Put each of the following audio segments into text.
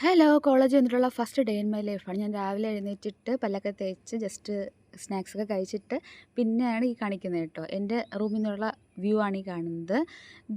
Hello college വന്നിട്ടുള്ള first day in my ലൈഫാണ്. ഞാൻ രാവിലെ എഴുന്നേറ്റിട്ട് പല്ലൊക്കെ തേച്ച് ജസ്റ്റ് സ്നാക്സൊക്കെ കഴിച്ചിട്ട് പിന്നെയാണ് ഈ കാണിക്കുന്നത് കേട്ടോ. എൻ്റെ റൂമിൽ നിന്നുള്ള വ്യൂ ആണ് ഈ കാണുന്നത്.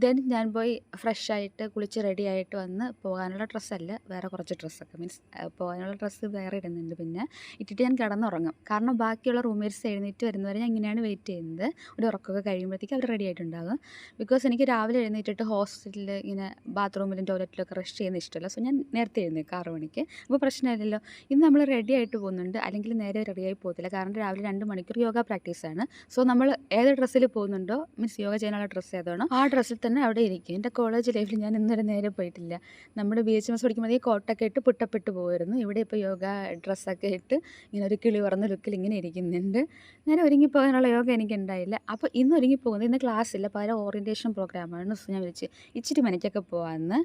ദെൻ ഞാൻ പോയി ഫ്രഷായിട്ട് കുളിച്ച് റെഡി ആയിട്ട് വന്ന് പോകാനുള്ള ഡ്രസ്സല്ല, വേറെ കുറച്ച് ഡ്രസ്സൊക്കെ മീൻസ് പോകാനുള്ള ഡ്രസ്സ് വേറെ ഇടുന്നുണ്ട്. പിന്നെ ഇട്ടിട്ട് ഞാൻ കിടന്നുറങ്ങും. കാരണം ബാക്കിയുള്ള റൂംമേറ്റ്സ് എഴുന്നേറ്റ് വരുന്നവരെ ഞാൻ ഇങ്ങനെയാണ് വെയിറ്റ് ചെയ്യുന്നത്. ഒരു ഉറക്കമൊക്കെ കഴിയുമ്പോഴത്തേക്ക് അവർ റെഡി ആയിട്ടുണ്ടാകും. ബിക്കോസ് എനിക്ക് രാവിലെ എഴുന്നേറ്റിട്ട് ഹോസ്റ്റലിൽ ഇങ്ങനെ ബാത്റൂമിലും ടോയ്ലറ്റിലൊക്കെ റെസ്റ്റ് ചെയ്യുന്ന ഇഷ്ടമല്ല. സോ ഞാൻ നേരത്തെ എഴുന്നേൽക്കും 6 മണിക്ക്. അപ്പോൾ പ്രശ്നമില്ലല്ലോ. ഇന്ന് നമ്മൾ റെഡി ആയിട്ട് പോകുന്നുണ്ട്, അല്ലെങ്കിൽ നേരെ റെഡിയായി പോകത്തില്ല. കാരണം രാവിലെ 2 മണിക്കൂർ യോഗ പ്രാക്ടീസാണ്. സോ നമ്മൾ ഏത് ഡ്രസ്സിൽ പോകുന്നുണ്ടോ മീൻസ് യോഗ ചെയ്യാനുള്ള ഡ്രസ്സ് ഏതാണോ ആ ഡ്രസ്സിൽ തന്നെ അവിടെ ഇരിക്കും. എൻ്റെ കോളേജ് ലൈഫിൽ ഞാൻ ഇന്നുവരെ നേരെ പോയിട്ടില്ല. നമ്മൾ BHMS പഠിക്കുമ്പോൾ ഈ കോട്ടൊക്കെ ഇട്ട് പുട്ടപ്പെട്ട് പോകുമായിരുന്നു. ഇവിടെ ഇപ്പോൾ യോഗ ഡ്രസ്സൊക്കെ ഇട്ട് ഇങ്ങനെ ഒരു കിളി പറന്ന ലുക്കിൽ ഇങ്ങനെ ഇരിക്കുന്നുണ്ട്. നേരെ ഒരുങ്ങിപ്പോകാനുള്ള യോഗ എനിക്കുണ്ടായില്ല. അപ്പോൾ ഇന്ന് ഒരുങ്ങിപ്പോകുന്നത്, ഇന്ന് ക്ലാസ്സില്ല, പകരം ഓറിയൻറ്റേഷൻ പ്രോഗ്രാമാണ്. സോ ഞാൻ വിളിച്ച് ഇച്ചിരി മനക്കൊക്കെ പോകാമെന്ന്.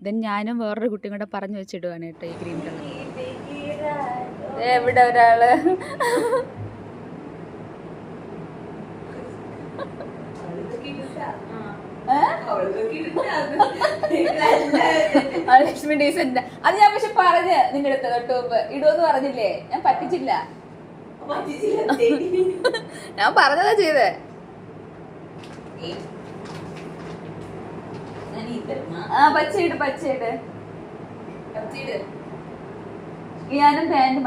ദെൻ ഞാനും വേറൊരു കുട്ടിയും കൂടെ പറഞ്ഞു വെച്ചിടുവാണ് കേട്ടോ ഈ ഗ്രീൻ കളർ. എവിടെ ഒരാള് ലക്ഷ്മി ഡീസന്റ്. അത് ഞാൻ പക്ഷെ പറഞ്ഞ് നിങ്ങളുടെ അടുത്ത് തൊട്ടുമുമ്പ് ഇടുമെന്ന് പറഞ്ഞില്ലേ, ഞാൻ പറ്റിച്ചില്ല. ഞാൻ പറഞ്ഞതാ ചെയ്തേ. പച്ചയിട് പച്ചയിട്. ഞാനും പാന്റ്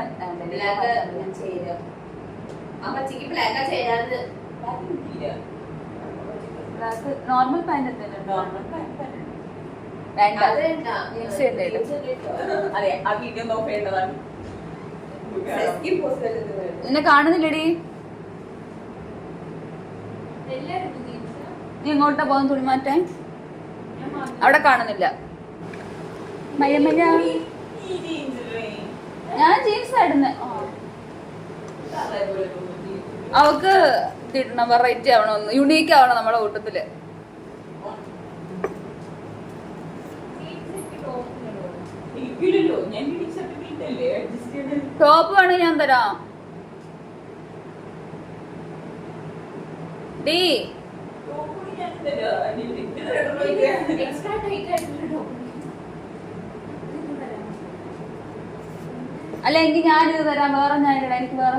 നോർമൽ പാന്റ് നിന്നെ കാണുന്നില്ലടി. നീ എങ്ങോട്ടാ പോകുന്ന തുണി മാറ്റാൻ? അവിടെ കാണുന്നില്ല. ഞാൻ ജീൻസ് ഇടുന്നത്. അവക്ക് ഇടണം, വെറൈറ്റി ആവണം, ഒന്ന് യുണീക്ക് ആവണം നമ്മുടെ കൂട്ടത്തില്. ടോപ്പ് വേണമെങ്കിൽ ഞാൻ തരാം. ഡീ അല്ല എങ്കിൽ ഞാനിത് തരാം. വേറെ ഞാൻ ഇടാം. എനിക്ക് വേറെ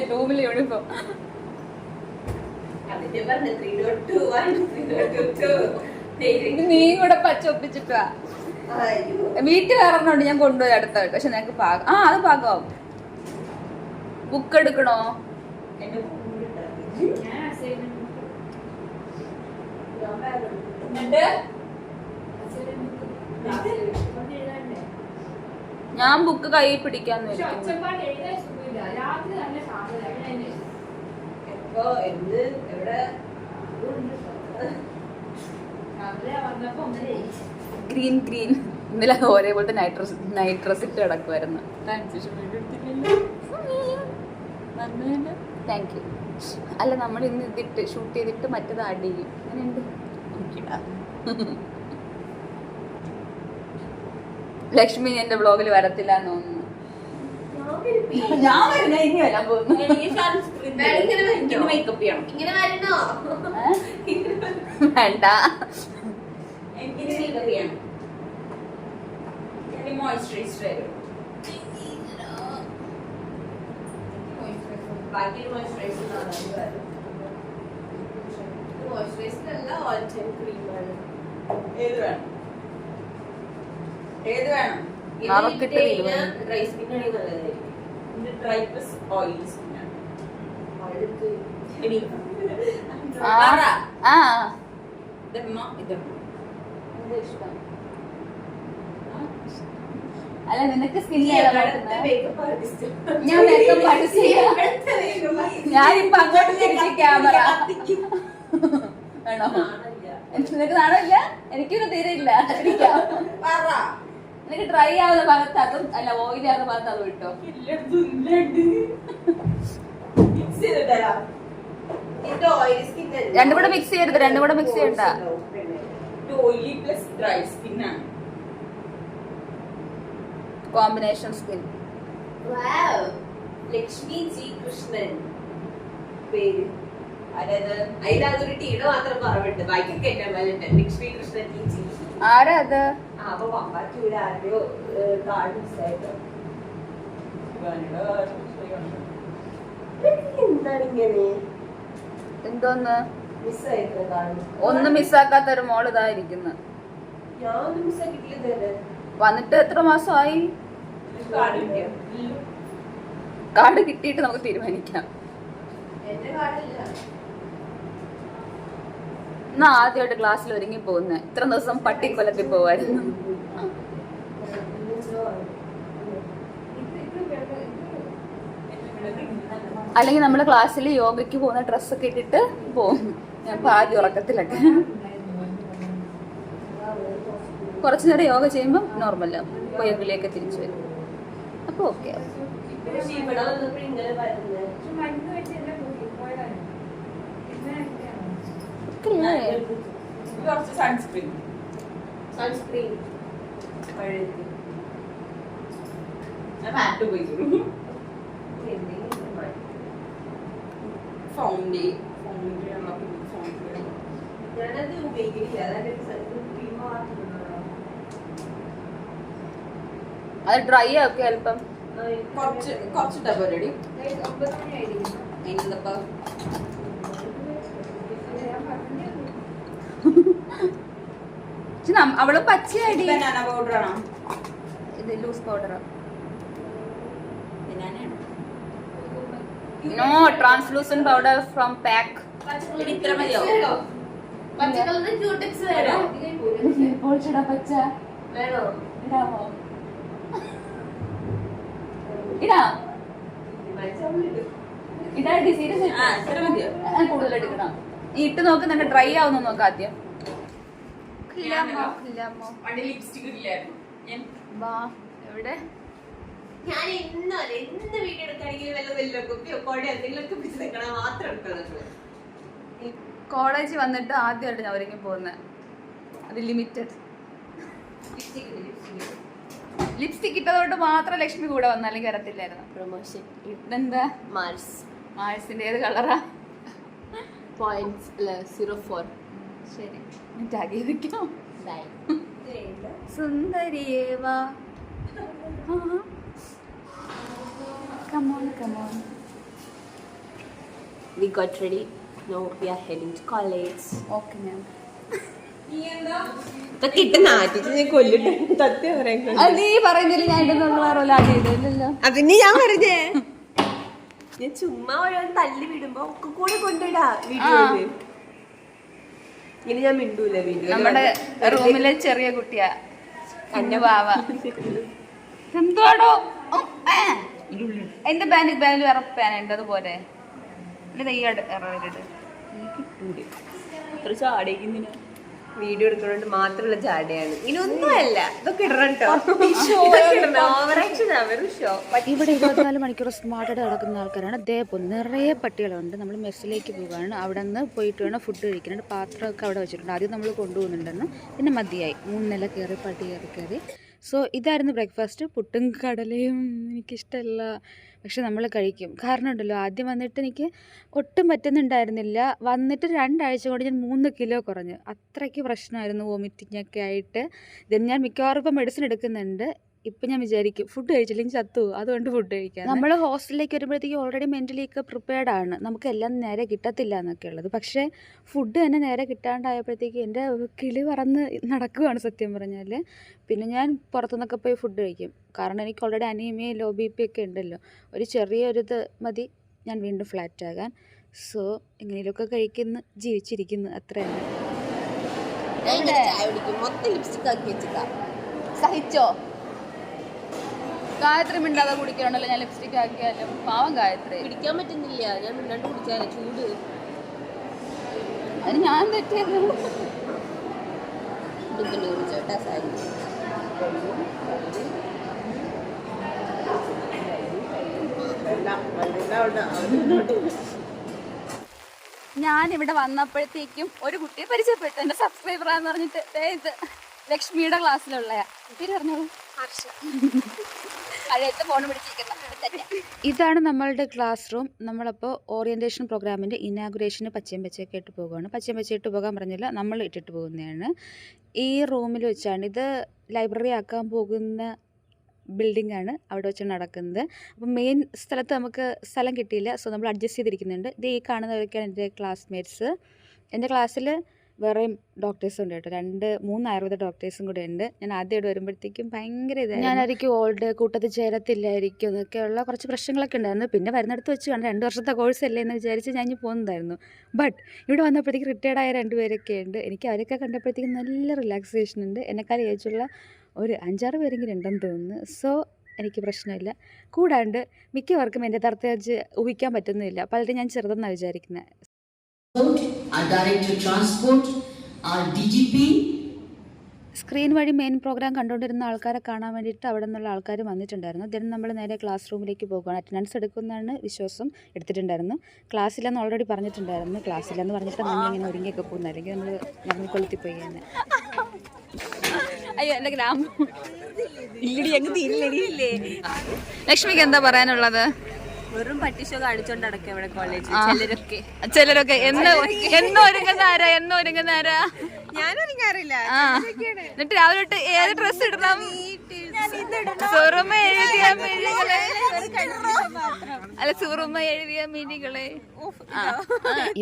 റൂമിൽ യൂണിഫോം. നീ കൂടെ പച്ച ഒപ്പിച്ചിട്ടാ. വീട്ടിൽ വേറെണ്ണുണ്ട്, ഞാൻ കൊണ്ടുപോയി അടുത്ത. പക്ഷെ നിനക്ക് പാകം. അത് പാകമാവും. ബുക്ക് എടുക്കണോ? ഞാൻ ബുക്ക് കൈ പിടിക്കാന്ന് ഗ്രീൻ ഗ്രീൻ. ഇന്നലെ ഒരേപോലത്തെ നൈറ്റ് ഡ്രസ് ഇട്ട് കിടക്കുമായിരുന്നു. Thank you. അല്ല നമ്മൾ ഇന്ന് ഇതിട്ട് ഷൂട്ട് ചെയ്തിട്ട് മറ്റേത് ആഡ് ചെയ്യും. അങ്ങനെയുണ്ട്. ലക്ഷ്മി എന്റെ വ്ളോഗിൽ വരത്തില്ല എന്ന് തോന്നുന്നു. ഞാൻ വരുന്ന ഇനി വരാൻ പോകുന്നു. മേക്കപ്പ് ചെയ്യണം. വേണ്ട, ഏത് വേണം? അല്ല നിനക്ക് സ്കിൻ ഞാൻ മേക്കപ്പ് ആർട്ടിസ്റ്റ് ചെയ്യാം. ഞാനിപ്പോ അങ്ങോട്ട് തിരിച്ച് ക്യാമറ വേണോ? നിനക്ക് നാണമില്ല? എനിക്കൊന്നും തീരെ ഇല്ല. നിനക്ക് ഡ്രൈ ആവുന്ന ഭാഗത്ത് അതും, അല്ല ഓയിലി ആവുന്ന ഭാഗത്ത് അതും ഇട്ടോ. രണ്ടും കൂടെ മിക്സ് ചെയ്യരുത്. രണ്ടും കൂടെ മിക്സ് ചെയ്യണ്ട. Combination skin. Wow, Lakshmi G. Krishnan. പേര് അതിലതൊരു ടീട മാത്രം കുറവുണ്ട് ബാക്കി കേട്ടാൻ ലക്ഷ്മി കൃഷ്ണ ടീച്ചി. ആരാ അത്? അപ്പൊ പമ്പാറ്റൂര് ആരോ കാർഡ് മിസ്സായിട്ടോ. എന്താണ് ഇങ്ങനെ എന്തോന്ന് മിസ്സായിട്ടോ കാർഡ്? ഒന്നും മിസ്സാക്കാത്ത ഒരു മോള് ഇതായിരിക്കുന്നു. ഞാനൊന്നും മിസ്സാക്കിയിട്ടില്ല. വന്നിട്ട് എത്ര മാസമായി? കാർഡ് കിട്ടിയോ? കാർഡ് കിട്ടിയിട്ട് നമുക്ക് തീരുമാനിക്കാം. എന്റെ കാർഡില്ല. എന്നാ ആദ്യമായിട്ട് ക്ലാസ്സിൽ ഒരുങ്ങി പോകുന്നത്. ഇത്ര ദിവസം പട്ടിക്കൊലത്തിൽ പോവായിരുന്നു. അല്ലെങ്കിൽ നമ്മുടെ ക്ലാസ്സിൽ യോഗയ്ക്ക് പോകുന്ന ഡ്രസ്സൊക്കെ ഇട്ടിട്ട് പോകും. ഞാൻ ആദ്യം ഉറക്കത്തിലൊക്കെ കുറച്ചു നേരം യോഗ ചെയ്യുമ്പോൾ നോർമലാവും, പൊയ്യക്കിലേക്ക് തിരിച്ചു വരും. അപ്പോൾ ഓക്കെ. സൺസ്ക്രീൻ ഞാനത് ഉപയോഗിക്കില്ല. അത് ഡ്രൈ ആക്കി അല്പം. കുറച്ച് ഡബ് റെഡി. അവള് പച്ചയടി. ബനാന പൗഡർ ആണോ? ഇത് loose powder. No, translucent powder from pack. ഇത്ര മതിയോ? പച്ച കളറിന് ക്യൂടെക്സ് വേണോ? പച്ച വേണോ? ഇടാമോ? ഇടാം. ഇടാടി, സീരിയസ് ഇത്ര മതിയോ? കൂടുതൽ എടുക്കണം. ഇട്ട് നോക്ക്, നല്ല ഡ്രൈ ആവുന്ന നോക്കാം ആദ്യം. ലിപ്സ്റ്റിക് ഇല്ലായിരുന്നു. വാ, എവിടെ? ഞാൻ എന്ത് വീഡിയോ എടുക്കുകയാണെങ്കിലും വല്ല വെല്ലൊക്കെ കോടെ എന്തെങ്കിലുമൊക്കെ പിടിച്ച് നിൽക്കണം മാത്രം എടുക്കണം. കോളേജിൽ വന്നിട്ട് ആദ്യമായിട്ട് ഞാൻ ഒരുങ്ങി പോകുന്നത്. അത് ലിമിറ്റഡ് ലിപ്സ്റ്റിക് ഇട്ടതുകൊണ്ട് മാത്രം ലക്ഷ്മി കൂടെ വന്നു, അല്ലെങ്കിൽ വരത്തില്ലായിരുന്നു. പ്രൊമോഷൻ ഇതെന്താ? മാൾസിന്റെ ഏത് കളറാ? 0.04. ശരി, tag ചെയ്തിരിക്കാം. സുന്ദരിയേവാ. Come on, come on. We got ready. Now we are heading to college. Okay, ma'am. ഇതൊക്കെ ഇട്ട് നാട്ടിച്ച് ഞാൻ കൊല്ലിട്ട് സത്യം പറയാൻ. അത് നീ പറയുന്നില്ല, ഞാൻ ഇടുന്നുള്ള ആഡ് ചെയ്തില്ലല്ലോ. അതിന് ഞാൻ പറഞ്ഞേ, ഞാൻ ചുമ്മാ ഓരോന്ന് തല്ലി വിടുമ്പോ ഒക്കെ കൂടെ കൊണ്ടിടാ വീഡിയോയില്. ഇനി ഞാൻ മിണ്ടൂല വീഡിയോ. നമ്മുടെ റൂമിലെ ചെറിയ കുട്ടിയാ എന്റെ വാവ. എന്തോടോ എന്റെ ബാഗിൽ വേറെ പാൻ ഉണ്ട്, അതുപോലെ അത്ര ചാടേക്കുന്നില്ല. വീഡിയോ എടുക്കുന്നോണ്ട് മാത്രമുള്ള ചാടയാണ്. ഇനൊന്നുമല്ല, ഇതൊക്കെ ഇടണം കേട്ടോ. ഇവിടെ 24 മണിക്കൂർ സ്മാർട്ടായിട്ട് നടക്കുന്ന ആൾക്കാരാണ്. അതേപോലെ നിറയെ പട്ടികളുണ്ട്. നമ്മൾ മെസ്സിലേക്ക് പോവുകയാണ്. അവിടെ നിന്ന് പോയിട്ട് വേണം ഫുഡ് കഴിക്കാനായിട്ട്. പാത്രമൊക്കെ അവിടെ വെച്ചിട്ടുണ്ട്. ആദ്യം നമ്മൾ കൊണ്ടുപോകുന്നുണ്ടെന്ന്, പിന്നെ മതിയായി. 3 നില കയറി പട്ടി കയറി. സോ ഇതായിരുന്നു ബ്രേക്ക്ഫാസ്റ്റ്. പുട്ടും കടലയും എനിക്കിഷ്ടമല്ല, പക്ഷെ നമ്മൾ കഴിക്കും. കാരണം ഉണ്ടല്ലോ, ആദ്യം വന്നിട്ട് എനിക്ക് ഒട്ടും പറ്റുന്നുണ്ടായിരുന്നില്ല. വന്നിട്ട് 2 ആഴ്ച കൊണ്ട് ഞാൻ 3 കിലോ കുറഞ്ഞു. അത്രയ്ക്ക് പ്രശ്നമായിരുന്നു, വോമിറ്റിങ്ങൊക്കെ ആയിട്ട്. ദെൻ ഞാൻ മിക്കവാറും ഇപ്പം മെഡിസിൻ എടുക്കുന്നുണ്ട്. ഇപ്പം ഞാൻ വിചാരിക്കും ഫുഡ് കഴിച്ചില്ലെങ്കിൽ ചത്തു, അതുകൊണ്ട് ഫുഡ് കഴിക്കാം. നമ്മൾ ഹോസ്റ്റലിലേക്ക് വരുമ്പോഴത്തേക്കും ഓൾറെഡി മെൻ്റലി ഒക്കെ പ്രിപ്പയർഡ് ആണ്, നമുക്കെല്ലാം നേരെ കിട്ടത്തില്ല എന്നൊക്കെ ഉള്ളത്. പക്ഷേ ഫുഡ് തന്നെ നേരെ കിട്ടാണ്ടായപ്പോഴത്തേക്ക് എൻ്റെ കിളി പറന്ന് നടക്കുകയാണ് സത്യം പറഞ്ഞാൽ. പിന്നെ ഞാൻ പുറത്തുനിന്നൊക്കെ പോയി ഫുഡ് കഴിക്കും. കാരണം എനിക്ക് already anaemia, low B P ഒക്കെ ഉണ്ടല്ലോ. ഒരു ചെറിയൊരിത് മതി ഞാൻ വീണ്ടും ഫ്ലാറ്റ് ആകാൻ. സോ എങ്ങനെയൊക്കെ കഴിക്കുന്നു, ജീവിച്ചിരിക്കുന്നു, അത്ര തന്നെ. സഹിച്ചോ? ഗായത്രി മിണ്ടാതെ കുടിക്കണല്ലോ ഞാൻ ലിപ്സ്റ്റിക് ആക്കിയാലും. പാവം ഗായത്രി. പിടിക്കാൻ പറ്റുന്നില്ല, ഞാൻ മിണ്ടാണ്ട് കുടിച്ചാലേ ചൂട്. അതിന് ഞാൻ തെറ്റിയത്. ചോട്ടാ സാരി. ഞാനിവിടെ വന്നപ്പോഴത്തേക്കും ഒരു കുട്ടിയെ പരിചയപ്പെട്ടു, എൻ്റെ സബ്സ്ക്രൈബറാന്ന് പറഞ്ഞിട്ട്. ഇത് ലക്ഷ്മിയുടെ ക്ലാസ്സിലുള്ളയാ. പേര് പറഞ്ഞോളൂ. ഹർഷ. കഴിയത്തെ ഫോൺ പിടിച്ചിരിക്കുന്ന ഇതാണ് നമ്മളുടെ ക്ലാസ് റൂം. നമ്മളപ്പോൾ ഓറിയൻറ്റേഷൻ പ്രോഗ്രാമിൻ്റെ ഇനാഗുറേഷന് പച്ചയും പച്ചയൊക്കെ ഇട്ട് പോകുകയാണ്. പച്ചയും പച്ച ഇട്ട് പോകാൻ പറഞ്ഞില്ല, നമ്മൾ ഇട്ടിട്ട് പോകുന്നതാണ്. ഈ റൂമിൽ വെച്ചാണ്, ഇത് ലൈബ്രറി ആക്കാൻ പോകുന്ന ബിൽഡിംഗ് ആണ്, അവിടെ വെച്ചാണ് നടക്കുന്നത്. അപ്പം മെയിൻ സ്ഥലത്ത് നമുക്ക് സ്ഥലം കിട്ടിയില്ല, സോ നമ്മൾ അഡ്ജസ്റ്റ് ചെയ്തിരിക്കുന്നുണ്ട്. ഇത് ഈ കാണുന്നവരൊക്കെയാണ് എൻ്റെ ക്ലാസ്മേറ്റ്സ്. എൻ്റെ ക്ലാസ്സിൽ വേറെയും ഡോക്ടേഴ്സും ഉണ്ട് കേട്ടോ, 2-3 ആയുർവേദ ഡോക്ടേഴ്സും കൂടെ ഉണ്ട്. ഞാൻ ആദ്യമായിട്ട് വരുമ്പോഴത്തേക്കും ഭയങ്കര ഇതായിരുന്നു, ഞാനായിരിക്കും ഓൾഡ് കൂട്ടത്തിൽ ചേരത്തില്ലായിരിക്കും എന്നൊക്കെയുള്ള കുറച്ച് പ്രശ്നങ്ങളൊക്കെ ഉണ്ടായിരുന്നു. പിന്നെ വരുന്നിടത്ത് വെച്ച് കണ്ട് 2 വർഷത്തെ കോഴ്സ് അല്ലേ എന്ന് വിചാരിച്ച് ഞാൻ പോകുന്നതായിരുന്നു. ബട്ട് ഇവിടെ വന്നപ്പോഴത്തേക്ക് റിട്ടയർഡായ 2 പേരൊക്കെ ഉണ്ട്. എനിക്ക് അവരൊക്കെ കണ്ടപ്പോഴത്തേക്കും നല്ല റിലാക്സേഷൻ ഉണ്ട്. എന്നെക്കാൾ ഏജുള്ള ഒരു 5-6 പേരെങ്കിലും ഉണ്ടെന്ന് തോന്നുന്നു. സോ എനിക്ക് പ്രശ്നമില്ല. കൂടാണ്ട് മിക്കവർക്കും എൻ്റെ തർത്തേജ് ഊഹിക്കാൻ പറ്റുന്നില്ല. പലരും ഞാൻ ചെറുതെന്നാണ് വിചാരിക്കുന്നത്. Our Director Transport, our DGP. Screen വഴി മെയിൻ പ്രോഗ്രാം കണ്ടുകൊണ്ടിരുന്ന ആൾക്കാരെ കാണാൻ വേണ്ടിയിട്ട് അവിടെ നിന്നുള്ള ആൾക്കാർ വന്നിട്ടുണ്ടായിരുന്നു. ദെൻ നമ്മൾ നേരെ ക്ലാസ് റൂമിലേക്ക് പോകുകയാണ്. അറ്റൻഡൻസ് എടുക്കുന്നതാണ് വിശ്വാസം, എടുത്തിട്ടുണ്ടായിരുന്നു. ക്ലാസ്സില്ലെന്ന് ഓൾറെഡി പറഞ്ഞിട്ടുണ്ടായിരുന്നു. ക്ലാസ്സില്ലെന്ന് പറഞ്ഞിട്ട് നമ്മളിങ്ങനെ ഒരുങ്ങിയൊക്കെ പോകുന്നത്, അല്ലെങ്കിൽ നമ്മൾ ഇറങ്ങിക്കൊളുത്തി പോയി തന്നെ. അയ്യോ എൻ്റെ ഗ്രാമം ലക്ഷ്മിക്ക് എന്താ പറയാനുള്ളത്? വെറും പട്ടിഷോ കാണിച്ചോണ്ട് അടക്കം ഇവിടെ കോളേജിൽ ചിലരൊക്കെ എന്നൊരുങ്ങുന്നാരാ ഞാൻ ഒരുങ്ങാറില്ല. എന്നിട്ട് രാവിലെ തൊട്ട് ഏത് ഡ്രസ് ഇടണം? സുറുമ എഴുതിയ മിഴികളെ, അല്ല സുറുമ എഴുതിയ മിഴികളെ.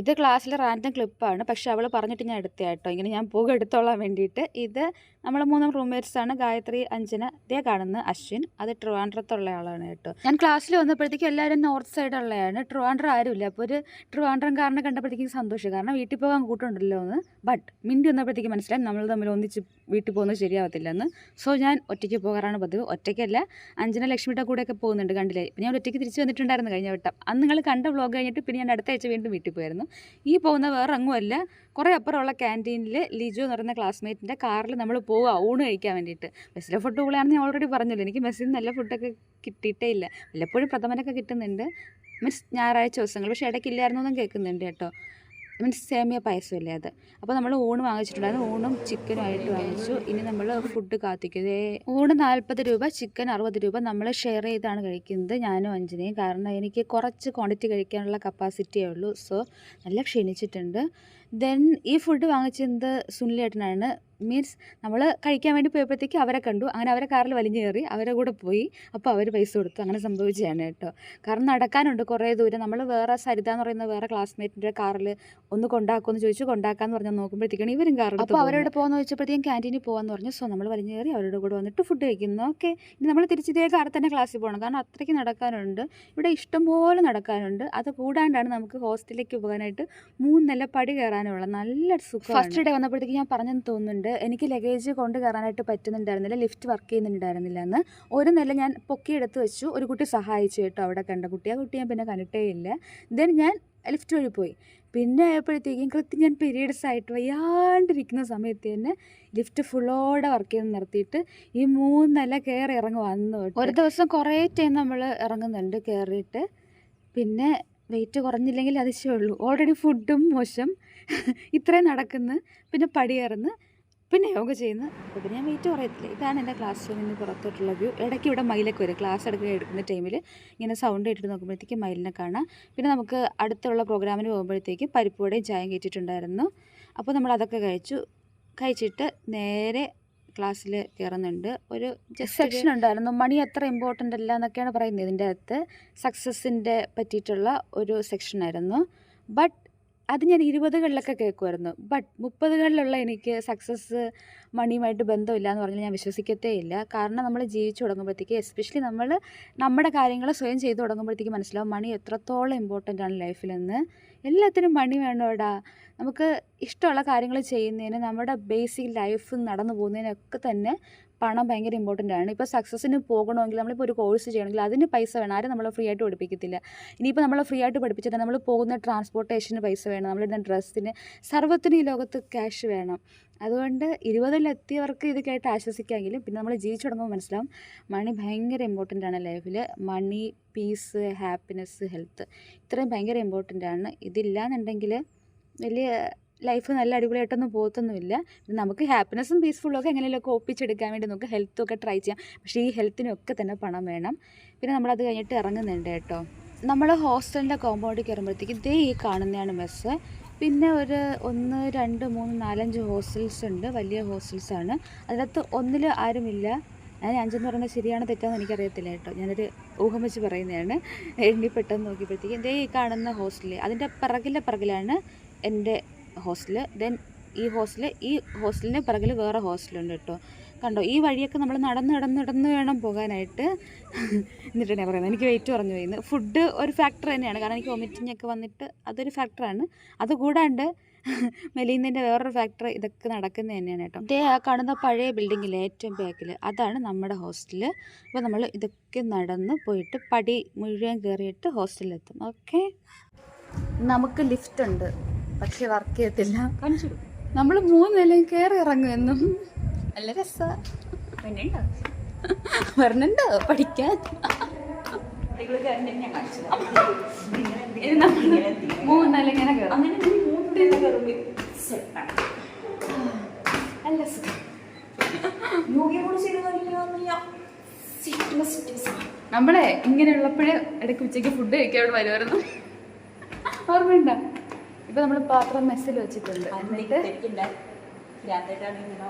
ഇത് ക്ലാസ്സിലെ റാൻഡം ക്ലിപ്പാണ്, പക്ഷെ അവള് പറഞ്ഞിട്ട് ഞാൻ എടുത്ത കേട്ടോ, ഇങ്ങനെ ഞാൻ പോകുക എടുത്തോളാൻ വേണ്ടിയിട്ട്. ഇത് നമ്മൾ 3 റൂംമേറ്റ്സ് ആണ്, ഗായത്രി, അഞ്ജന, ഇതേ കാണുന്ന അശ്വിൻ, അത് ട്രിവാൻഡ്രത്തുള്ള ആളാണ് കേട്ടോ. ഞാൻ ക്ലാസ്സിൽ വന്നപ്പോഴത്തേക്കും എല്ലാവരും നോർത്ത് സൈഡുള്ളതാണ്, ട്രിവാൻഡ്രം ആരുമില്ല. അപ്പോൾ ഒരു ട്രിവാൻഡ്രംകാരനെ കണ്ടപ്പോഴത്തേക്കും സന്തോഷം, കാരണം വീട്ടിൽ പോകാൻ കൂട്ടുണ്ടല്ലോ എന്ന്. ബട്ട് മിൻറ്റി വന്നപ്പോഴത്തേക്കും മനസ്സിലായി നമ്മൾ തമ്മിൽ ഒന്നിച്ച് വീട്ടിൽ പോകുന്നത് ശരിയാവത്തില്ലെന്ന്. സോ ഞാൻ ഒറ്റയ്ക്ക് പോകാറാണ് പതിവ്. ഒറ്റയ്ക്കല്ല, അഞ്ജന ലക്ഷ്മിയുടെ കൂടെയൊക്കെ പോകുന്നുണ്ട്, കണ്ടില്ലേ. ഇപ്പം ഞാൻ ഒറ്റയ്ക്ക് തിരിച്ച് വന്നിട്ടുണ്ടായിരുന്നു കഴിഞ്ഞ വട്ടം. അന്ന് നിങ്ങൾ കണ്ട വ്ളോഗ് കഴിഞ്ഞിട്ട് പിന്നെ ഞാൻ അടുത്ത ആഴ്ച വീണ്ടും വീട്ടിൽ പോയായിരുന്നു. ഈ പോകുന്ന വേറെ അങ്ങുമല്ല, കുറേ അപ്പുറമുള്ള ക്യാൻറ്റീനിൽ ലിജു എന്ന് പറയുന്ന ക്ലാസ്മേറ്റിൻ്റെ കാറിൽ നമ്മൾ പോവുക ഊണ് കഴിക്കാൻ വേണ്ടിയിട്ട്. മെസ്സിലെ ഫുഡ് കൂടെയാണെന്ന് ഞാൻ ഓൾറെഡി പറഞ്ഞല്ലോ, എനിക്ക് മെസ്സിൽ നിന്ന് നല്ല ഫുഡൊക്കെ കിട്ടിയിട്ടേ ഇല്ല. വല്ലപ്പോഴും പ്രഥമനൊക്കെ കിട്ടുന്നുണ്ട്, മീൻസ് ഞായറാഴ്ച ദിവസങ്ങൾ. പക്ഷേ ഇടയ്ക്കില്ലായിരുന്നു എന്നും കേൾക്കുന്നുണ്ട് കേട്ടോ, മീൻസ് സേമിയ പായസമല്ലേ അത്. അപ്പോൾ നമ്മൾ ഊണ് വാങ്ങിച്ചിട്ടുണ്ടായിരുന്നു, ഊണും ചിക്കനും ആയിട്ട് വാങ്ങിച്ചു. ഇനി നമ്മൾ ഫുഡ് കാത്തിക്കുന്നത്. ഊണ് 40 രൂപ, ചിക്കൻ 60 രൂപ. നമ്മൾ ഷെയർ ചെയ്താണ് കഴിക്കുന്നത്, ഞാനും അഞ്ജനയും. കാരണം എനിക്ക് കുറച്ച് ക്വാണ്ടിറ്റി കഴിക്കാനുള്ള കപ്പാസിറ്റിയേ ഉള്ളൂ. സോ നല്ല ക്ഷീണിച്ചിട്ടുണ്ട്. ദെൻ ഈ ഫുഡ് വാങ്ങിച്ചത് സുനിലേട്ടനാണ്. മീൻസ് നമ്മൾ കഴിക്കാൻ വേണ്ടി പോയപ്പോഴത്തേക്ക് അവരെ കണ്ടു, അങ്ങനെ അവരെ കാറിൽ വലിഞ്ഞു കയറി അവരെ കൂടെ പോയി. അപ്പോൾ അവർ പൈസ കൊടുത്തു, അങ്ങനെ സംഭവിച്ചതാണ് കേട്ടോ. കാരണം നടക്കാനുണ്ട് കുറേ ദൂരം. നമ്മൾ വേറെ സരിത എന്ന് പറയുന്ന വേറെ ക്ലാസ്മേറ്റിൻ്റെ കാറിൽ ഒന്ന് കൊണ്ടാക്കുമെന്ന് ചോദിച്ചു, കൊണ്ടാക്കാമെന്ന് പറഞ്ഞാൽ നോക്കുമ്പോഴത്തേക്കാണ് ഇവരും കാറിൽ. അപ്പോൾ അവരോട് പോകുന്ന ചോദിച്ചപ്പോഴത്തേക്കും ക്യാൻറ്റീനിൽ പോകാമെന്ന് പറഞ്ഞു. സോ നമ്മൾ വലിഞ്ഞു കയറി അവരുടെ കൂടെ വന്നിട്ട് ഫുഡ് കഴിക്കുന്നു. ഓക്കെ, ഇനി നമ്മൾ തിരിച്ചിതേ കാറിൽ തന്നെ ക്ലാസ്സിൽ പോകണം, കാരണം അത്രയ്ക്ക് നടക്കാനുണ്ട്. ഇവിടെ ഇഷ്ടംപോലെ നടക്കാനുണ്ട്. അത് കൂടാണ്ടാണ് നമുക്ക് ഹോസ്റ്റലിലേക്ക് പോകാനായിട്ട് 3 നില പടി കയറാനുള്ള നല്ല സുഖം. ഫസ്റ്റ് ഡേ വന്നപ്പോഴത്തേക്ക് ഞാൻ പറഞ്ഞെന്ന് തോന്നുന്നുണ്ട്, എനിക്ക് ലഗേജ് കൊണ്ട് കയറാനായിട്ട് പറ്റുന്നുണ്ടായിരുന്നില്ല, ലിഫ്റ്റ് വർക്ക് ചെയ്യുന്നുണ്ടായിരുന്നില്ല എന്ന്. ഒരു നില ഞാൻ പൊക്കിയെടുത്ത് വെച്ചു, ഒരു കുട്ടി സഹായിച്ചു കേട്ടോ, അവിടെ കണ്ട കുട്ടി. ആ കുട്ടി ഞാൻ പിന്നെ കണ്ടിട്ടേ ഇല്ല. ദെൻ ഞാൻ ലിഫ്റ്റ് വഴി പോയി. പിന്നെ ആയപ്പോഴത്തേക്കും കൃത്യം ഞാൻ പീരീഡ്സ് ആയിട്ട് വയ്യാണ്ടിരിക്കുന്ന സമയത്ത് തന്നെ ലിഫ്റ്റ് ഫുള്ളോടെ വർക്ക് ചെയ്ത് നിർത്തിയിട്ട് ഈ 3 നില കയറി ഇറങ്ങി വന്നു. ഒരു ദിവസം കുറേ ടൈം നമ്മൾ ഇറങ്ങുന്നുണ്ട് കയറിയിട്ട്. പിന്നെ വെയിറ്റ് കുറഞ്ഞില്ലെങ്കിൽ അതിശയമുള്ളൂ. ഓൾറെഡി ഫുഡും മോശം, ഇത്രയും നടക്കുന്നു, പിന്നെ പടി കയറുന്നു, പിന്നെ യോഗ ചെയ്യുന്നു. അപ്പോൾ പിന്നെ ഞാൻ വെയിറ്റ് കുറയത്തില്ല. ഇതാണ് എൻ്റെ ക്ലാസ് റൂമിന് പുറത്തോട്ടുള്ള വ്യൂ. ഇടയ്ക്ക് ഇവിടെ മയിലൊക്കെ വരും, ക്ലാസ് എടുക്കുന്ന ടൈമിൽ ഇങ്ങനെ സൗണ്ട് കേട്ടിട്ട് നോക്കുമ്പോഴത്തേക്ക് മയിലിനെ കാണാം. പിന്നെ നമുക്ക് അടുത്തുള്ള പ്രോഗ്രാമിന് പോകുമ്പോഴത്തേക്ക് പരിപ്പുവടയും ചായയും കയറ്റിയിട്ടുണ്ടായിരുന്നു. അപ്പോൾ നമ്മൾ അതൊക്കെ കഴിച്ചിട്ട് നേരെ ക്ലാസ്സിൽ കയറുന്നുണ്ട്. ഒരു സെക്ഷൻ ഉണ്ടായിരുന്നു, മണി അത്ര ഇമ്പോർട്ടൻ്റ് അല്ല എന്നൊക്കെയാണ് പറയുന്നത്. ഇതിൻ്റെ അകത്ത് സക്സസ്സിൻ്റെ പറ്റിയിട്ടുള്ള ഒരു സെക്ഷനായിരുന്നു. ബട്ട് അത് ഞാൻ 20കളിലൊക്കെ കേൾക്കുമായിരുന്നു. ബട്ട് 30കളിലുള്ള എനിക്ക് സക്സസ് മണിയുമായിട്ട് ബന്ധമില്ല എന്ന് പറഞ്ഞാൽ ഞാൻ വിശ്വസിക്കത്തേ ഇല്ല. കാരണം നമ്മൾ ജീവിച്ചു തുടങ്ങുമ്പോഴത്തേക്ക്, എസ്പെഷ്യലി നമ്മൾ നമ്മുടെ കാര്യങ്ങൾ സ്വയം ചെയ്തു തുടങ്ങുമ്പോഴത്തേക്ക് മനസ്സിലാവും മണി എത്രത്തോളം ഇമ്പോർട്ടൻ്റ് ആണ് ലൈഫിലെന്ന്. എല്ലാത്തിനും മണി വേണോടാ. നമുക്ക് ഇഷ്ടമുള്ള കാര്യങ്ങൾ ചെയ്യുന്നതിന്, നമ്മുടെ ബേസിക് ലൈഫ് നടന്നു പോകുന്നതിനൊക്കെ തന്നെ പണം ഭയങ്കര ഇമ്പോർട്ടൻ്റ് ആണ്. ഇപ്പോൾ സക്സസ്സിന് പോകണമെങ്കിൽ, നമ്മളിപ്പോൾ ഒരു കോഴ്സ് ചെയ്യണമെങ്കിൽ അതിന് പൈസ വേണം. ആരും നമ്മളെ ഫ്രീ ആയിട്ട് പഠിപ്പിക്കത്തില്ല. ഇനിയിപ്പോൾ നമ്മളെ ഫ്രീ ആയിട്ട് പഠിപ്പിച്ചിട്ട് നമ്മൾ പോകുന്ന ട്രാൻസ്പോർട്ടേഷന് പൈസ വേണം, നമ്മളിടുന്ന ഡ്രസ്സിന്, സർവ്വത്തിന് ഈ ലോകത്ത് ക്യാഷ് വേണം. അതുകൊണ്ട് 20-ലെത്തിയവർക്ക് ഇത് കേട്ട് ആശ്വസിക്കാമെങ്കിലും പിന്നെ നമ്മൾ ജീവിച്ചു തുടങ്ങുമ്പോൾ മനസ്സിലാവും മണി ഭയങ്കര ഇമ്പോർട്ടൻ്റ് ആണ് ലൈഫിൽ. മണി, പീസ്, ഹാപ്പിനെസ്, ഹെൽത്ത്, ഇത്രയും ഭയങ്കര ഇമ്പോർട്ടൻ്റ് ആണ്. ഇതില്ലാന്നുണ്ടെങ്കിൽ വലിയ ലൈഫ് നല്ല അടിപൊളിയായിട്ടൊന്നും പോകത്തൊന്നുമില്ല. നമുക്ക് ഹാപ്പിനെസ്സും പീസ്ഫുള്ളും ഒക്കെ എങ്ങനെയൊക്കെ ഒപ്പിച്ചെടുക്കാൻ വേണ്ടി നമുക്ക് ഹെൽത്തൊക്കെ ട്രൈ ചെയ്യാം. പക്ഷേ ഈ ഹെൽത്തിനൊക്കെ തന്നെ പണം വേണം. പിന്നെ നമ്മളത് കഴിഞ്ഞിട്ട് ഇറങ്ങുന്നുണ്ട് കേട്ടോ. നമ്മൾ ഹോസ്റ്റലിൻ്റെ കോമ്പൗണ്ടിൽ കയറുമ്പോഴത്തേക്ക് ഇതേ ഈ കാണുന്നതാണ് മെസ്സ്. പിന്നെ ഒരു 1 2 3 4 5 ഹോസ്റ്റൽസ് ഉണ്ട്. വലിയ ഹോസ്റ്റൽസാണ്. അതിനകത്ത് ഒന്നിൽ ആരുമില്ല. ഞാൻ 5 എന്ന് പറയുന്നത് ശരിയാണോ തെറ്റാണെന്ന് എനിക്കറിയത്തില്ല കേട്ടോ. ഞാനൊരു ഊഹം വെച്ച് പറയുന്നതാണ്. എണ്ണി പെട്ടെന്ന് നോക്കിയപ്പോഴത്തേക്ക് ഇതേ ഈ കാണുന്ന ഹോസ്റ്റൽ, അതിൻ്റെ പിറകിലാണ് എൻ്റെ ഹോസ്റ്റൽ. ദെൻ ഈ ഹോസ്റ്റലിന് പിറകിൽ വേറെ ഹോസ്റ്റലുണ്ട് കേട്ടോ. കണ്ടോ, ഈ വഴിയൊക്കെ നമ്മൾ നടന്ന് വേണം പോകാനായിട്ട്. എന്നിട്ടാണ് ഞാൻ പറയുന്നത് എനിക്ക് വെയിറ്റ് കുറഞ്ഞു പോയിന്ന്. ഫുഡ് ഒരു ഫാക്ടർ തന്നെയാണ്, കാരണം എനിക്ക് വൊമിറ്റിംഗ് ഒക്കെ വന്നിട്ട് അതൊരു ഫാക്ടറാണ്. അതുകൂടാണ്ട് മെലിയുന്നതിൻ്റെ വേറൊരു ഫാക്ടർ ഇതൊക്കെ നടക്കുന്നത് തന്നെയാണ് കേട്ടോ. ഇതേ ആ കാണുന്ന പഴയ ബിൽഡിങ്ങിലെ ഏറ്റവും ബാക്കിൽ അതാണ് നമ്മുടെ ഹോസ്റ്റൽ. അപ്പോൾ നമ്മൾ ഇതൊക്കെ നടന്ന് പോയിട്ട് പടി മുഴുവൻ കയറിയിട്ട് ഹോസ്റ്റലിലെത്തും. ഓക്കെ, നമുക്ക് ലിഫ്റ്റ് ഉണ്ട്, പക്ഷെ വർക്ക് ചെയ്യത്തില്ല. നമ്മൾ 3 നിലയും കയറി ഇറങ്ങും എന്നും. നല്ല രസമാണ്. വരണുണ്ടോ പഠിക്കാൻ? ഇത് നമ്മൾ 3 നില ഇങ്ങനെ കയറും. നല്ല സുഖം. നമ്മളെ ഇങ്ങനെ ഉള്ളപ്പോഴേ ഇടയ്ക്ക് ഉച്ചയ്ക്ക് ഫുഡ് കഴിക്കാൻ അവിടെ വരുമായിരുന്നു. ഓർമ്മയുണ്ടോ? ഇപ്പൊ നമ്മൾ പാത്രം മെസ്സിൽ വെച്ചിട്ടുണ്ട്.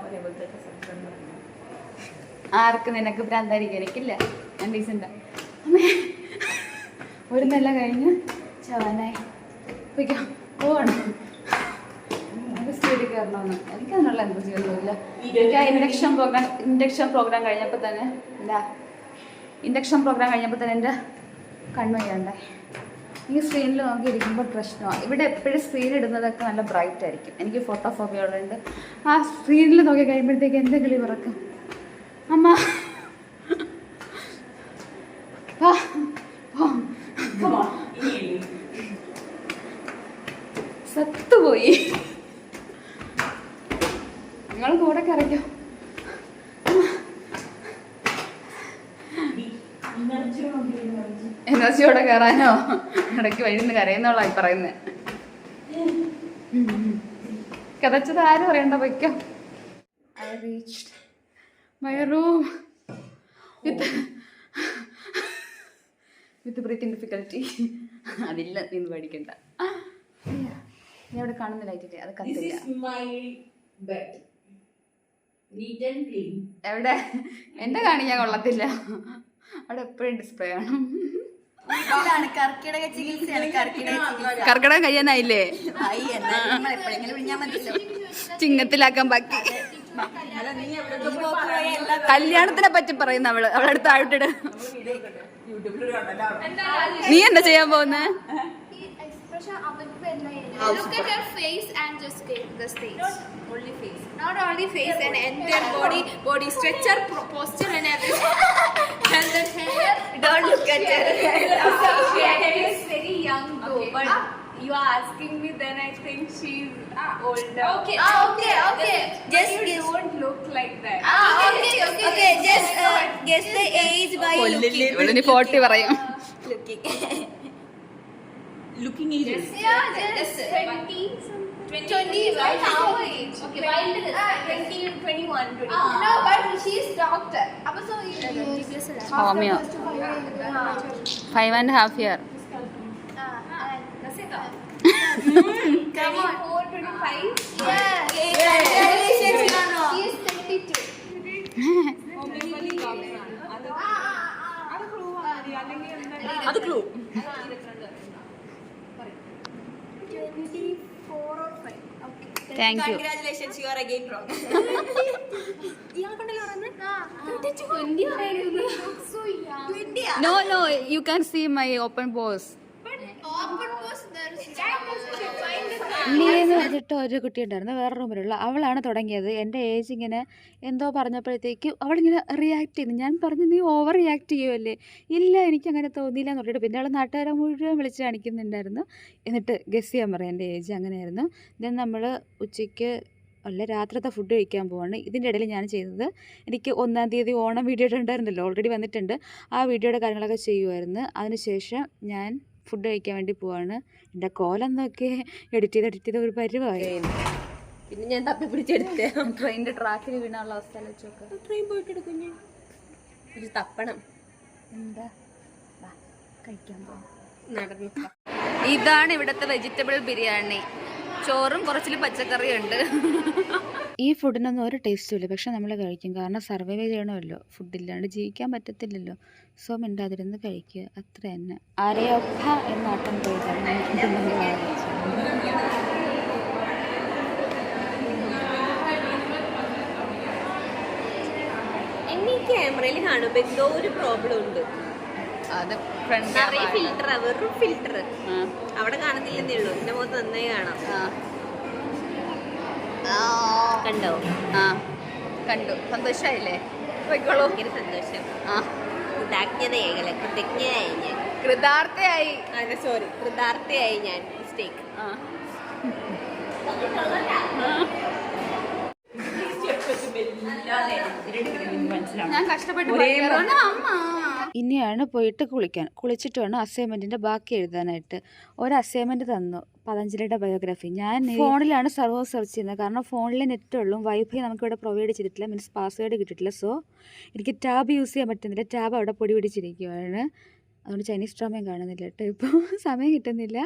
ആർക്ക്? നിനക്ക് ഭ്രാന്തായിരിക്കും, എനിക്കില്ല. ഞാൻ ഡീസൻ്റാ. ഒരു നില കഴിഞ്ഞ് ചവാനായി പോയിക്കാം. പോവാണ് നമുക്ക് സ്റ്റേഡിൽ കയറണമെന്ന്. എനിക്കതിനുള്ള എന്തോന്നുമില്ല. എനിക്ക് ആ ഇൻഡക്ഷൻ പ്രോഗ്രാം കഴിഞ്ഞപ്പോൾ തന്നെ എൻ്റെ കണ്ണ് വയ്യാണ്ടേ. ഈ സ്ക്രീനിൽ നോക്കിയിരിക്കുമ്പോൾ പ്രശ്നമാണ്. ഇവിടെ എപ്പോഴും സ്ക്രീൻ ഇടുന്നതൊക്കെ നല്ല ബ്രൈറ്റ് ആയിരിക്കും. എനിക്ക് ഫോട്ടോഫോബിയ ഉള്ളതുകൊണ്ട് ആ സ്ക്രീനിൽ നോക്കി കഴിയുമ്പോഴത്തേക്ക് എൻ്റെ കിളി പറക്കും. അമ്മ സത്തുപോയി. നിങ്ങൾ കൂടെ കറിക്കോ. എനർജിയോടെ കയറാനോ? ഇടയ്ക്ക് വഴിന്ന് കരയുന്നവളായി പറയുന്നത്. കഥച്ചത് ആരും അറിയണ്ട. വയ്ക്കോ. I reached my room with breathing difficulty. അതില്ല, നിന്ന് പഠിക്കണ്ട. ഞാൻ ഇവിടെ കാണുന്ന ലൈറ്റില്ലേ, അത് കത്തില്ല. എവിടെ എന്റെ കാണിക്കാൻ കൊള്ളത്തില്ല. അവിടെ എപ്പോഴും ഡിസ്പ്ലേ ആണ്. കർക്കിടക കഴിയാനായില്ലേ? ചിങ്ങത്തിലാക്കാൻ ബാക്കി. കല്യാണത്തിനെ പറ്റി പറയുന്ന അവളടുത്ത് ആയിട്ടിട്. നീ എന്താ ചെയ്യാൻ പോകുന്നേ? Look at her face and just the stage. Not only face, and entire body structure, posture and everything. And the hair. Don't look at her. Her hair is very young though. Okay. But you are asking me, then I think she's older. Okay. Just you don't look like that. Okay. Just guess the age by looking. ഇവിടെ 40 പറയും. Looking ages. Yeah, just 20 right? How age? Okay, wild is 20, 21, 22. No, but she's doctor. So homeo 5.5 year. Come on. 24, 25? Yeah. She's 32. അത് clue. 24 or 5. Okay. Thank you. Congratulations, you are again wrong. So young. No, you can see my open pose. Open post there is ലീന്ന് വെച്ചിട്ട് ഒരു കുട്ടി ഉണ്ടായിരുന്നു വേറെ റൂമിലുള്ള. അവളാണ് തുടങ്ങിയത്. എൻ്റെ age ഇങ്ങനെ എന്തോ പറഞ്ഞപ്പോഴത്തേക്കും അവളിങ്ങനെ റിയാക്ട് ചെയ്യുന്നു. ഞാൻ പറഞ്ഞു, നീ ഓവർ റിയാക്ട് ചെയ്യുമല്ലേ? ഇല്ല, എനിക്കങ്ങനെ തോന്നിയില്ല എന്ന് പറഞ്ഞിട്ട് പിന്നെ അവൾ നാട്ടുകാരെ മുഴുവൻ വിളിച്ച് കാണിക്കുന്നുണ്ടായിരുന്നു. എന്നിട്ട് ഗസ് ചെയ്യാൻ പറയാം എൻ്റെ ഏജ് അങ്ങനെയായിരുന്നു. ദെൻ നമ്മൾ ഉച്ചയ്ക്ക് രാത്രിത്തെ ഫുഡ് കഴിക്കാൻ പോവാണ്. ഇതിൻ്റെ ഇടയിൽ ഞാൻ ചെയ്തത്, എനിക്ക് 1-ാം തീയതി ഓണം വീഡിയോ ഉണ്ടായിരുന്നല്ലോ, ഓൾറെഡി വന്നിട്ടുണ്ട്. ആ വീഡിയോയുടെ കാര്യങ്ങളൊക്കെ ചെയ്യുമായിരുന്നു. അതിനുശേഷം ഞാൻ ഫുഡ് കഴിക്കാൻ വേണ്ടി പോവാണ്. എൻ്റെ കോലം നോക്കി എഡിറ്റ് ചെയ്ത് ഒരു പരിവായി. പിന്നെ ഞാൻ തപ്പി പിടിച്ചെടുത്തേ. ട്രെയിനിൻ്റെ ട്രാക്കിൽ വീണാനുള്ള അവസ്ഥ വെച്ചോക്കെ. ട്രെയിൻ പോയിട്ട് എടുക്കും ഞാൻ. ഇത് തപ്പണം. എന്താ കഴിക്കാൻ പോകാം. നടന്നു. ഇതാണ് ഇവിടുത്തെ വെജിറ്റബിൾ ബിരിയാണി. ചോറും കുറച്ചിൽ പച്ചക്കറിയും ഉണ്ട്. ഈ ഫുഡിനൊന്നും ഒരു ടേസ്റ്റും ഇല്ല, പക്ഷെ നമ്മൾ കഴിക്കും. കാരണം സർവൈവ് ചെയ്യണമല്ലോ, ഫുഡില്ലാണ്ട് ജീവിക്കാൻ പറ്റത്തില്ലല്ലോ. സോ മിണ്ടാതിരുന്ന് കഴിക്കുക, അത്ര തന്നെ. അരയൊപ്പ എന്നാട്ടം പോയതാണ്. എന്നെ ഈ ക്യാമറയിൽ കാണുമ്പോ എന്തോ ഒരു പ്രോബ്ലം ഉണ്ട്. അത് നിറയെ ഫിൽറ്റർ, വെറും ഫിൽറ്റർ. അവിടെ കാണുന്നില്ലെന്നേ ഉള്ളൂ, എന്റെ മുഖത്ത് നന്നായി കാണാം. കണ്ടോ? കണ്ടു. സന്തോഷമായില്ലേ? ഭയങ്കര സന്തോഷം. കൃതജ്ഞതയായി ഞാൻ. കൃതാർത്ഥയായി. സോറി, കൃതാർത്ഥയായി ഞാൻ. മിസ്റ്റേക്ക്. ഞാൻ കഷ്ടപ്പെട്ട് ഇനിയാണ് പോയിട്ട് കുളിച്ചിട്ട് വേണം അസൈൻമെൻറ്റിൻ്റെ ബാക്കി എഴുതാനായിട്ട്. ഒരു അസൈൻമെൻറ്റ് തന്നു, പതഞ്ജലിയുടെ ബയോഗ്രഫി. ഞാൻ ഫോണിലാണ് സർവർ സെർച്ച് ചെയ്യുന്നത്, കാരണം ഫോണിൽ നെറ്റ് ഉള്ളൂ, വൈഫൈ നമുക്കിവിടെ പ്രൊവൈഡ് ചെയ്തിട്ടില്ല, മീൻസ് പാസ്വേഡ് കിട്ടിയിട്ടില്ല. സോ എനിക്ക് ടാബ് യൂസ് ചെയ്യാൻ പറ്റുന്നില്ല, ടാബ് അവിടെ പൊടി പിടിച്ചിരിക്കുകയാണ്. അതുകൊണ്ട് ചൈനീസ് ഡ്രാമയും കാണുന്നില്ല കേട്ടോ, ഇപ്പോൾ സമയം കിട്ടുന്നില്ല.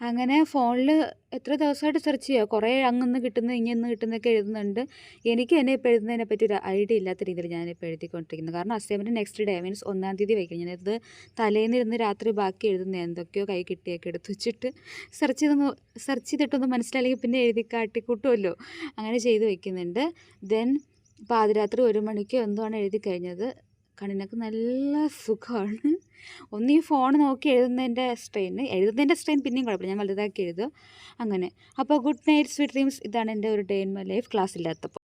അങ്ങനെ ഫോണിൽ എത്ര ദിവസമായിട്ട് സെർച്ച് ചെയ്യുക, കുറേ അങ്ങൊന്ന് കിട്ടുന്നു ഇങ്ങൊന്ന് കിട്ടുന്നൊക്കെ എഴുതുന്നുണ്ട്. എനിക്ക് എന്നെ ഇപ്പോൾ എഴുതുന്നതിനെ പറ്റി ഒരു ഐഡിയ ഇല്ലാത്ത രീതിയിൽ ഞാനിപ്പോൾ എഴുതിക്കൊണ്ടിരിക്കുന്നത്. കാരണം അസൈൻമെൻറ്റ് നെക്സ്റ്റ് ഡേ മീൻസ് 1-ാം തീയതി വയ്ക്കും. ഞാനത് തലേന്നിരുന്ന് രാത്രി ബാക്കി എഴുതുന്ന എന്തൊക്കെയോ കൈ കിട്ടിയൊക്കെ എടുത്ത് വെച്ചിട്ട് സെർച്ച് ചെയ്തിട്ടൊന്നും മനസ്സിലായില്ലെങ്കിൽ പിന്നെ എഴുതി കാട്ടിക്കൂട്ടുമല്ലോ, അങ്ങനെ ചെയ്ത് വയ്ക്കുന്നുണ്ട്. ദെൻ പാതിരാത്രി 1 മണിക്ക് എന്തുവാണ് എഴുതി കഴിഞ്ഞത്. കണ്ണിനൊക്കെ നല്ല സുഖമാണ്. ഒന്ന് ഈ ഫോൺ നോക്കി എഴുതുന്നതിൻ്റെ സ്ട്രെയിൻ പിന്നെയും കുഴപ്പമില്ല, ഞാൻ വലുതാക്കി എഴുതും അങ്ങനെ. അപ്പോൾ ഗുഡ് നൈറ്റ് സ്വീറ്റ് ഡ്രീംസ്. ഇതാണ് എൻ്റെ ഒരു day in my life class ഇല്ലാത്തപ്പോൾ.